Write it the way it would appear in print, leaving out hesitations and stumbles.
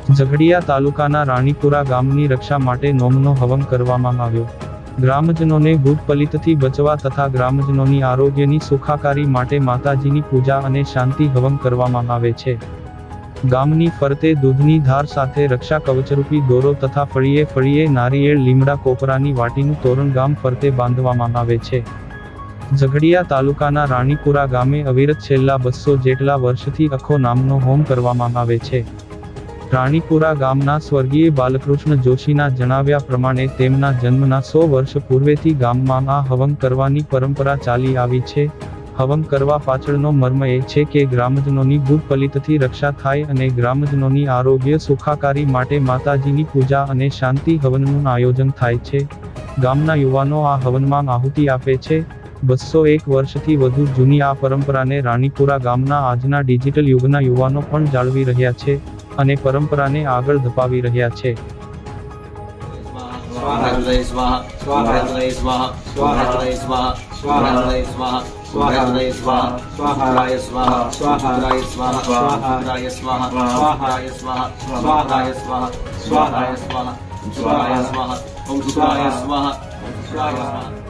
ઝઘડિયા તાલુકાના રાણીપુરા ગામની રક્ષા માટે નોમનો હવન કરવામાં આવ્યો। ગ્રામજનોને ભૂત પલિતથી બચવા તથા ગ્રામજનોની આરોગ્યની સુખાકારી માટે માતાજીની પૂજા અને શાંતિ હવન કરવામાં આવે છે। ગામની ફરતે દૂધની ધાર સાથે રક્ષા કવચરૂપી દોરો તથા ફળીએ ફળીએ નારિયેળ લીમડા કોપરાની વાટીનું તોરણ ગામ ફરતે બાંધવામાં આવે છે। ઝઘડિયા તાલુકાના રાણીપુરા ગામે અવિરત છેલ્લા 200 જેટલા વર્ષથી અખો નામનો હોમ કરવામાં આવે છે। રાણીપુરા ગામના સ્વર્ગીય બાલકૃષ્ણ જોશીના જણાવ્યા પ્રમાણે તેમના જન્મના 100 વર્ષ પૂર્વેથી ગામમાં આ હવન કરવાની પરંપરા ચાલી આવી છે। હવન કરવા પાછળનો મર્મ એ છે કે ગ્રામજનોની ભૂત પલિતથી રક્ષા થાય અને ગ્રામજનોની આરોગ્ય સુખાકારી માટે માતાજીની પૂજા અને શાંતિ હવનનું આયોજન થાય છે। ગામના યુવાનો આ હવનમાં આહુતિ આપે છે। 201 વર્ષથી વધુ જૂની આ પરંપરાને રાણીપુરા ગામના આજના ડિજિટલ યુગના યુવાનો પણ જાળવી રહ્યા છે અને પરંપરાને આગળ ધપાવી રહ્યા છે। સ્વાહા